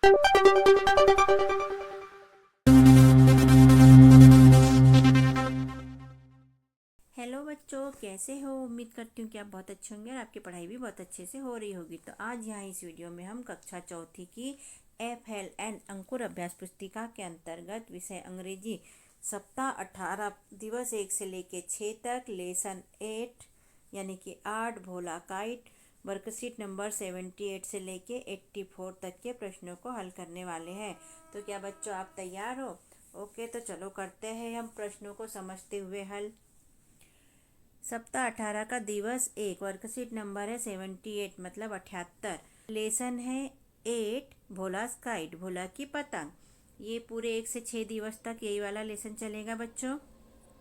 Hello बच्चों, कैसे हो। उम्मीद करती हूँ कि आप बहुत अच्छे होंगे और आपकी पढ़ाई भी बहुत अच्छे से हो रही होगी। तो आज यहाँ इस वीडियो में हम कक्षा चौथी की FLN अंकुर अभ्यास पुस्तिका के अंतर्गत विषय अंग्रेजी सप्ताह 18 दिवस 1 से लेके 6 तक लेसन 8 यानी कि 8 भोला काइट वर्कशीट नंबर 78 से लेके 84 तक के प्रश्नों को हल करने वाले हैं। तो क्या बच्चों आप तैयार हो? ओके, तो चलो करते हैं हम प्रश्नों को समझते हुए हल। सप्ताह 18 का दिवस 1 वर्कशीट नंबर है 78 मतलब 78। लेसन है 8 भोला काइट भोला की पतंग। ये पूरे 1 से 6 दिवस तक यही वाला लेसन चलेगा बच्चों।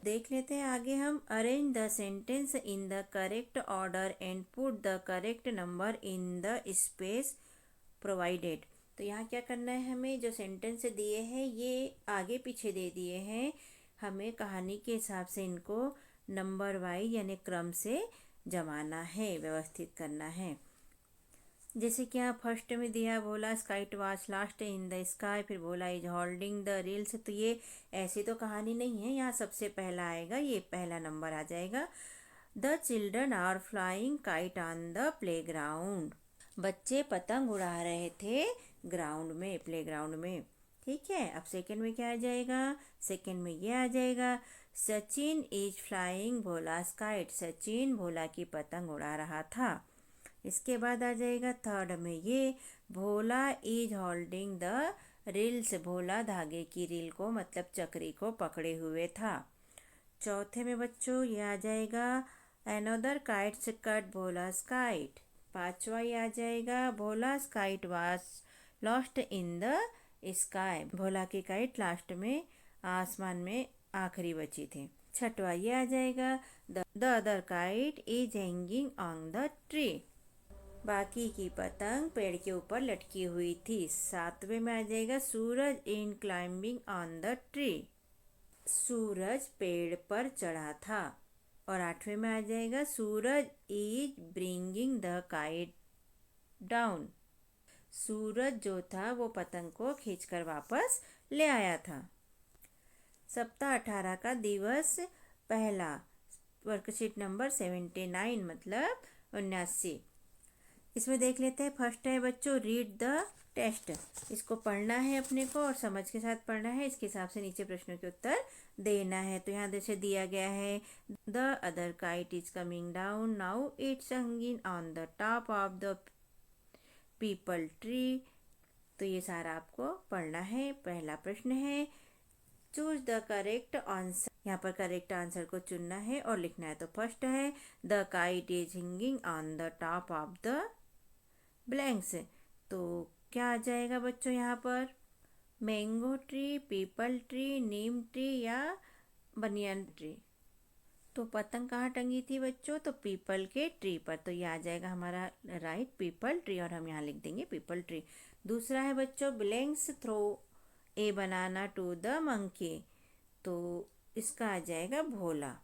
देख लेते हैं आगे हम। Arrange the sentence in the correct order and put the correct number in the space provided. तो यहाँ क्या करना है, हमें जो सेंटेंस दिए हैं ये आगे पीछे दे दिए हैं। हमें कहानी के हिसाब से इनको नंबर वाइज यानी क्रम से जमाना है, व्यवस्थित करना है। जैसे कि यहाँ फर्स्ट में दिया Bhola kite was lost in the sky, फिर Bhola is holding the reels. तो ये ऐसी तो कहानी नहीं है, यहाँ सबसे पहला आएगा, ये पहला नंबर आ जाएगा। The children are flying kite on the playground. बच्चे पतंग उड़ा रहे थे ग्राउंड में, प्ले ग्राउंड में। ठीक है, अब सेकंड में क्या आ जाएगा? सेकंड में ये आ जाएगा Sachin is flying Bhola kite. Sachin Bhola की पतंग उड़ा रहा था। इसके बाद आ जाएगा थर्ड में ये भोला इज होल्डिंग द रील्स। भोला धागे की रील को मतलब चक्री को पकड़े हुए था। चौथे में बच्चों ये आ जाएगा another kites cut Bhola kite. पांचवा ये आ जाएगा Bhola kite was lost in the sky. Bhola की काइट लास्ट में आसमान में आखिरी बची थी। छठवा ये आ जाएगा the other kite is hanging on the tree. बाकी की पतंग पेड़ के ऊपर लटकी हुई थी। सातवें में आ जाएगा Suraj in climbing on the tree. Suraj पेड़ पर चढ़ा था। और आठवें में आ जाएगा Suraj is bringing the kite down. Suraj जो था वो पतंग को खींचकर वापस ले आया था। सप्ताह 18 का दिवस पहला वर्कशीट नंबर 79 मतलब 79। इसमें देख लेते हैं। फर्स्ट है बच्चों रीड द टेस्ट। इसको पढ़ना है अपने को और समझ के साथ पढ़ना है। इसके हिसाब से नीचे प्रश्नों के उत्तर देना है। तो यहाँ जैसे दिया गया है the other kite is coming down now it's hanging on the top of the peepal tree. तो ये सारा आपको पढ़ना है। पहला प्रश्न है चूज द करेक्ट आंसर। यहाँ पर करेक्ट आंसर को चुनना है और लिखना है। तो फर्स्ट है the kite is hanging on the top of the blanks. तो क्या आ जाएगा बच्चों यहाँ पर? मैंगो ट्री, पीपल ट्री, नीम ट्री या बनियान ट्री। तो पतंग कहाँ टंगी थी बच्चों? तो पीपल के ट्री पर। तो ये आ जाएगा हमारा राइट पीपल ट्री और हम यहाँ लिख देंगे पीपल ट्री। दूसरा है बच्चों blanks throw a banana to the monkey. तो इसका आ जाएगा भोला।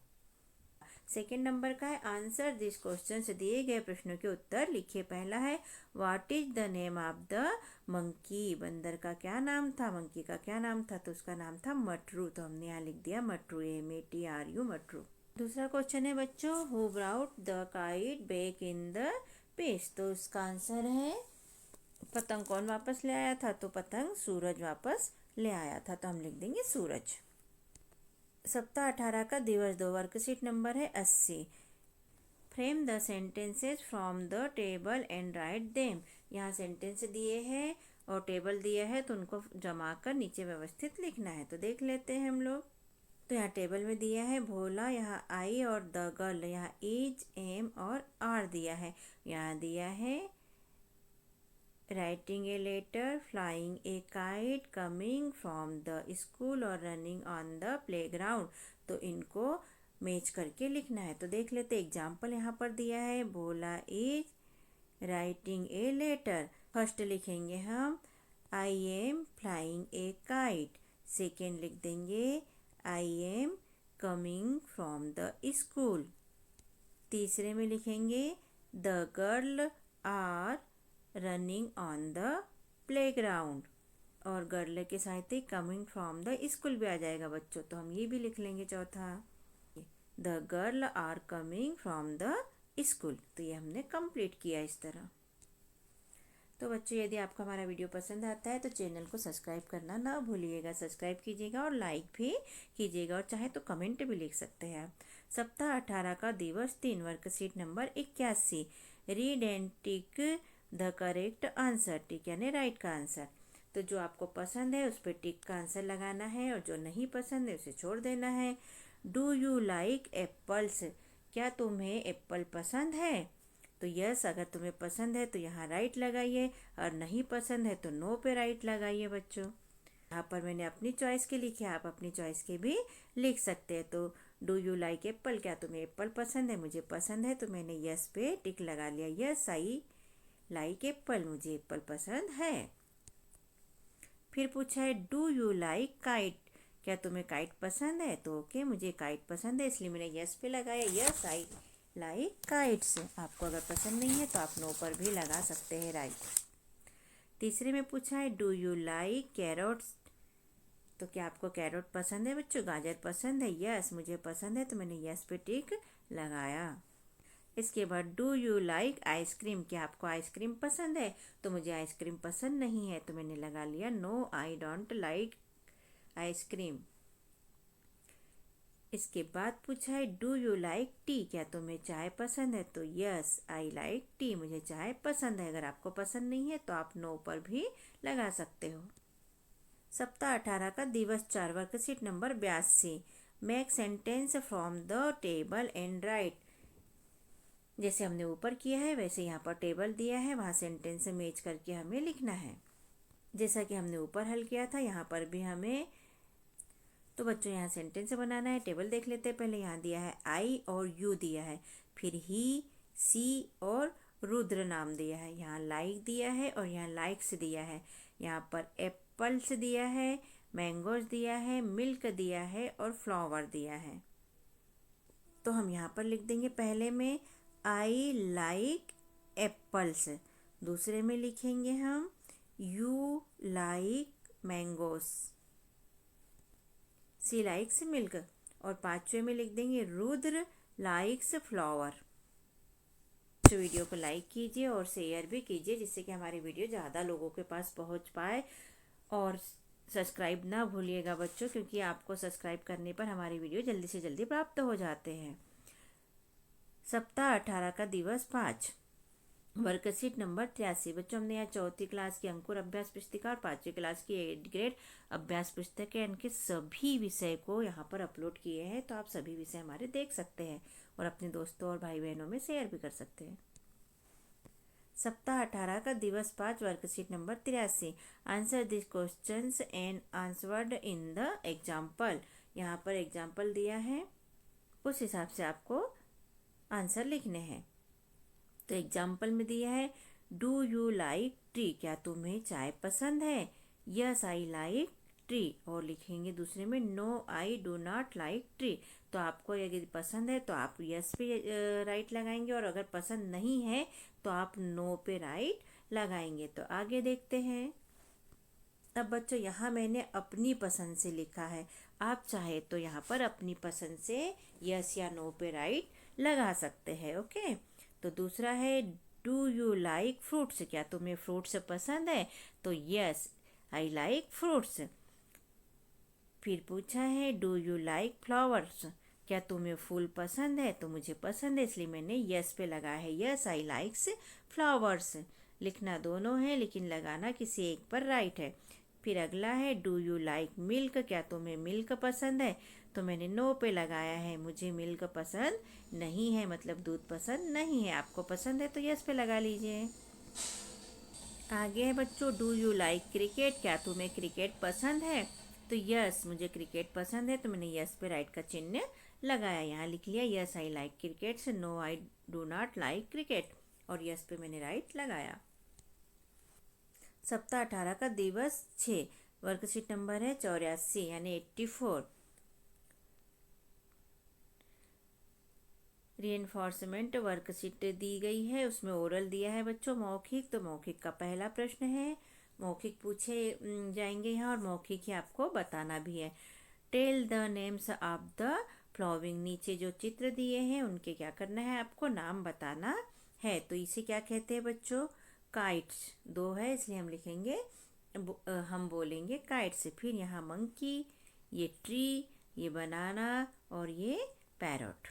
सेकेंड नंबर का है आंसर दिस क्वेश्चन से दिए गए प्रश्नों के उत्तर लिखिए। पहला है what is the name of the monkey. बंदर का क्या नाम था? मंकी का क्या नाम था? तो उसका नाम था मटरू। तो हमने यहाँ लिख दिया मटरू, MATRU मटरू। दूसरा क्वेश्चन है बच्चों who brought the kite back in the pace. तो उसका आंसर है पतंग कौन वापस ले आया था? तो पतंग सूरज वापस ले आया था। तो हम लिख देंगे सूरज। सप्ताह 18 का दिवस 2 वर्कशीट नंबर है 80। Frame the sentences from the table and write them. यहाँ सेंटेंस दिए हैं और टेबल दिया है तो उनको जमा कर नीचे व्यवस्थित लिखना है। तो देख लेते हैं हम लोग। तो यहाँ टेबल में दिया है भोला, यहाँ आई और द गर्ल, यहाँ इज एम और आर दिया है। यहाँ दिया है writing a letter, flying a kite, coming from the school और रनिंग ऑन द प्लेग्राउंड। तो इनको मैच करके लिखना है। तो देख लेते एग्जाम्पल यहाँ पर दिया है Bhola is writing a letter. First लिखेंगे हम I am flying a kite. Second लिख देंगे I am coming from the school. तीसरे में लिखेंगे the girl are running on the playground. और गर्ल के साथ ही कमिंग फ्रॉम द स्कूल भी आ जाएगा बच्चों, तो हम ये भी लिख लेंगे चौथा। The girl are coming from the school, तो ये हमने कंप्लीट किया इस तरह। तो बच्चों यदि आपको हमारा वीडियो पसंद आता है तो चैनल को सब्सक्राइब करना ना भूलिएगा, सब्सक्राइब कीजिएगा और लाइक भी कीजिएगा, और चाहे तो कमेंट भी लिख सकते हैं आप। सप्ताह 18 का दिवस 3, worksheet number 81, read and tick the correct answer, tick यानी राइट का आंसर। तो जो आपको पसंद है उस पर टिक का आंसर लगाना है, और जो नहीं पसंद है उसे छोड़ देना है। डू यू लाइक एप्पल्स, क्या तुम्हें एप्पल पसंद है? तो यस अगर तुम्हें पसंद है तो यहाँ राइट लगाइए, और नहीं पसंद है तो नो पे राइट लगाइए बच्चों। यहाँ पर मैंने अपनी चॉइस के लिखे, आप अपनी चॉइस के भी लिख सकते हैं। तो डू यू लाइक एप्पल, क्या तुम्हें एप्पल पसंद है? मुझे पसंद है, तो मैंने यस पे टिक लगा लिया, यस आई लाइक एप्पल, मुझे एप्पल पसंद है। फिर पूछा है डू यू लाइक काइट, क्या तुम्हें काइट पसंद है? तो ओके मुझे काइट पसंद है, इसलिए मैंने यस पे लगाया, यस आई लाइक काइट्स। आपको अगर पसंद नहीं है तो आप नो पर भी लगा सकते हैं राइट। तीसरे में पूछा है डू यू लाइक कैरोट्स, तो क्या आपको कैरोट पसंद है बच्चों? गाजर पसंद है? यस मुझे पसंद है, तो मैंने यस पे टिक लगाया। इसके बाद डू यू लाइक आइसक्रीम, क्या आपको आइसक्रीम पसंद है? तो मुझे आइसक्रीम पसंद नहीं है, तो मैंने लगा लिया no I don't like ice cream. इसके बाद पूछा है डू यू लाइक टी, क्या तुम्हें चाय पसंद है? तो यस आई लाइक टी, मुझे चाय पसंद है। अगर आपको पसंद नहीं है तो आप नो पर भी लगा सकते हो। सप्ताह 18 का दिवस 4, worksheet number 82, make sentence from the table and right, जैसे हमने ऊपर किया है वैसे यहाँ पर टेबल दिया है, वहाँ सेंटेंस मैच करके हमें लिखना है, जैसा कि हमने ऊपर हल किया था यहाँ पर भी हमें। तो बच्चों यहाँ सेंटेंस बनाना है, टेबल देख लेते हैं पहले। यहाँ दिया है आई और यू दिया है, फिर ही, सी और रुद्र नाम दिया है, यहाँ लाइक दिया है और यहाँ लाइक्स दिया है, यहाँ पर एप्पल्स दिया है, मैंगोज दिया है, मिल्क दिया है और फ्लावर दिया है। तो हम यहाँ पर लिख देंगे पहले में आई लाइक एप्पल्स, दूसरे में लिखेंगे हम you like mangoes, she likes milk, और पांचवे में लिख देंगे रुद्र लाइक्स फ्लावर। तो वीडियो को लाइक कीजिए और शेयर भी कीजिए, जिससे कि हमारी वीडियो ज़्यादा लोगों के पास पहुंच पाए। और सब्सक्राइब ना भूलिएगा बच्चों, क्योंकि आपको सब्सक्राइब करने पर हमारी वीडियो जल्दी से जल्दी प्राप्त हो जाते हैं। सप्ताह 18 का दिवस 5, वर्कशीट नंबर 83। बच्चों हमने यहाँ 4th क्लास की अंकुर अभ्यास पुस्तिका और 5वीं क्लास की 8th ग्रेड अभ्यास पुस्तक है, इनके सभी विषय को यहाँ पर अपलोड किए हैं, तो आप सभी विषय हमारे देख सकते हैं और अपने दोस्तों और भाई बहनों में शेयर भी कर सकते हैं। सप्ताह 18 का दिवस 5, worksheet number 83, answer this questions and answered in the example. यहाँ पर एग्जाम्पल दिया है, उस हिसाब से आपको आंसर लिखने हैं। तो एग्जाम्पल में दिया है डू यू लाइक टी, क्या तुम्हें चाय पसंद है? यस आई लाइक ट्री, और लिखेंगे दूसरे में no I do not like tree. तो आपको यदि पसंद है तो आप यस पे राइट लगाएंगे, और अगर पसंद नहीं है तो आप नो पे राइट लगाएंगे। तो आगे देखते हैं। अब बच्चों यहाँ मैंने अपनी पसंद से लिखा है, आप चाहे तो यहाँ पर अपनी पसंद से यस या नो पे राइट लगा सकते हैं। ओके, तो दूसरा है डू यू लाइक फ्रूट्स, क्या तुम्हें फ्रूट्स पसंद है? तो यस आई लाइक फ्रूट्स। फिर पूछा है डू यू लाइक फ्लावर्स, क्या तुम्हें फूल पसंद है? तो मुझे पसंद है, इसलिए मैंने यस पे लगा है, यस आई लाइक्स फ्लावर्स। लिखना दोनों है लेकिन लगाना किसी एक पर राइट है। फिर अगला है डू यू लाइक मिल्क, क्या तुम्हें मिल्क पसंद है? तो मैंने नो पे लगाया है, मुझे मिल्क पसंद नहीं है, मतलब दूध पसंद नहीं है। आपको पसंद है तो यस पे लगा लीजिए। आगे है बच्चों डू यू लाइक क्रिकेट, क्या तुम्हें क्रिकेट पसंद है? तो यस मुझे क्रिकेट पसंद है, तो मैंने यस पे राइट का चिन्ह लगाया, यहाँ लिख लिया yes I like cricket, no I do not like cricket, और यस पे मैंने राइट लगाया। सप्ताह 18 का दिवस 6, वर्कशीट नंबर है 84 यानी 84, रीइंफोर्समेंट वर्कशीट दी गई है, उसमें ओरल दिया है बच्चों मौखिक। तो मौखिक का पहला प्रश्न है मौखिक पूछे जाएंगे यहाँ और मौखिक ही आपको बताना भी है। Tell the names of the following, नीचे जो चित्र दिए हैं उनके क्या करना है, आपको नाम बताना है। तो इसे क्या कहते हैं बच्चों, काइट्स। दो है इसलिए हम लिखेंगे, हम बोलेंगे काइट से। फिर यहाँ मंकी, ये ट्री, ये बनाना और ये पैरट।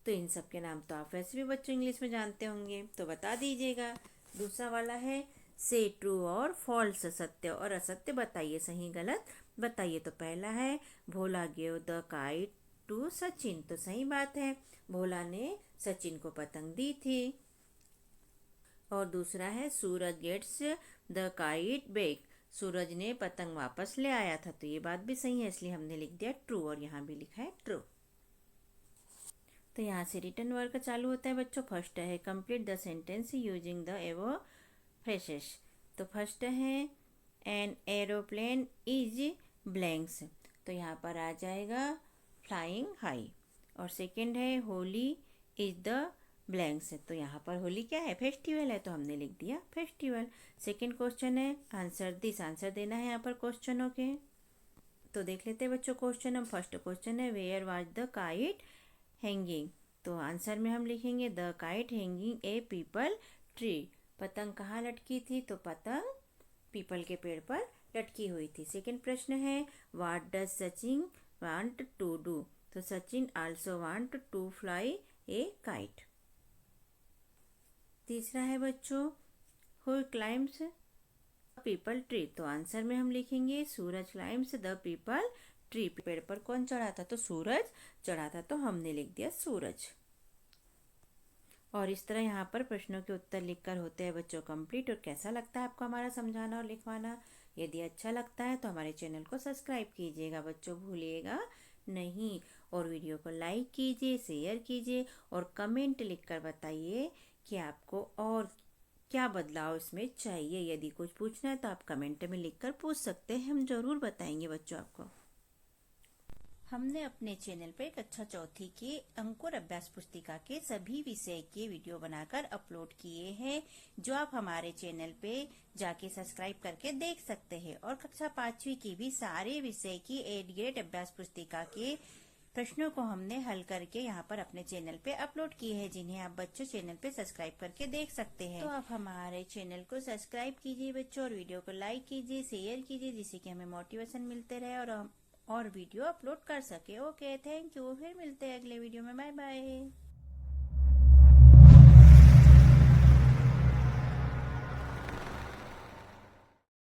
तो इन सब के नाम तो आप वैसे भी बच्चों इंग्लिश में जानते होंगे, तो बता दीजिएगा। दूसरा वाला है से ट्रू और फॉल्स, सत्य और असत्य बताइए, सही गलत बताइए। तो पहला है Bhola give the kite to Sachin, तो सही बात है, भोला ने सचिन को पतंग दी थी। और दूसरा है सूरज गेट्स द काइट बैक, सूरज ने पतंग वापस ले आया था, तो ये बात भी सही है, इसलिए हमने लिख दिया ट्रू और यहाँ भी लिखा है ट्रू। तो यहाँ से रिटर्न वर्क चालू होता है बच्चों। फर्स्ट है complete the sentence using the above phrases. तो फर्स्ट है एन एरोप्लेन इज ब्लैंक्स, तो यहाँ पर आ जाएगा फ्लाइंग हाई। और सेकंड है होली इज द ब्लैंक्स, तो यहाँ पर होली क्या है, फेस्टिवल है, तो हमने लिख दिया फेस्टिवल। सेकंड क्वेश्चन है आंसर दिस, आंसर देना है यहाँ पर क्वेश्चनों के। तो देख लेते हैं बच्चों क्वेश्चन। हम फर्स्ट क्वेश्चन है where was the kite hanging, तो आंसर में हम लिखेंगे the kite hanging a peepal tree, पतंग कहाँ लटकी थी, तो पतंग पीपल के पेड़ पर लटकी हुई थी। सेकंड प्रश्न है what does Sachin want to do, तो Sachin also want to fly a kite. तीसरा है बच्चों हु क्लाइम्स पीपल ट्री, तो आंसर में हम लिखेंगे Suraj climbs the peepal tree, पेड़ पर कौन चढ़ा था, तो सूरज चढ़ा था, तो हमने लिख दिया सूरज। और इस तरह यहाँ पर प्रश्नों के उत्तर लिखकर होते हैं बच्चों कंप्लीट। और कैसा लगता है आपको हमारा समझाना और लिखवाना, यदि अच्छा लगता है तो हमारे चैनल को सब्सक्राइब कीजिएगा बच्चों, भूलिएगा नहीं। और वीडियो को लाइक कीजिए, शेयर कीजिए और कमेंट लिखकर बताइए कि आपको और क्या बदलाव इसमें चाहिए। यदि कुछ पूछना है तो आप कमेंट में लिखकर पूछ सकते हैं, हम जरूर बताएंगे बच्चों आपको। हमने अपने चैनल पर कक्षा चौथी के अंकुर अभ्यास पुस्तिका के सभी विषय के वीडियो बनाकर अपलोड किए हैं, जो आप हमारे चैनल पे जाके सब्सक्राइब करके देख सकते हैं। और कक्षा 5वीं की भी सारे विषय की 8 ग्रेड अभ्यास पुस्तिका के प्रश्नों को हमने हल करके यहाँ पर अपने चैनल पे अपलोड किए हैं, जिन्हें आप बच्चों चैनल पे सब्सक्राइब करके देख सकते हैं। तो आप हमारे चैनल को सब्सक्राइब कीजिए बच्चों और वीडियो को लाइक कीजिए, शेयर कीजिए, जिससे कि हमें मोटिवेशन मिलते रहे और वीडियो अपलोड कर सके। ओके, थैंक यू, फिर मिलते हैं अगले वीडियो में, बाय बाय।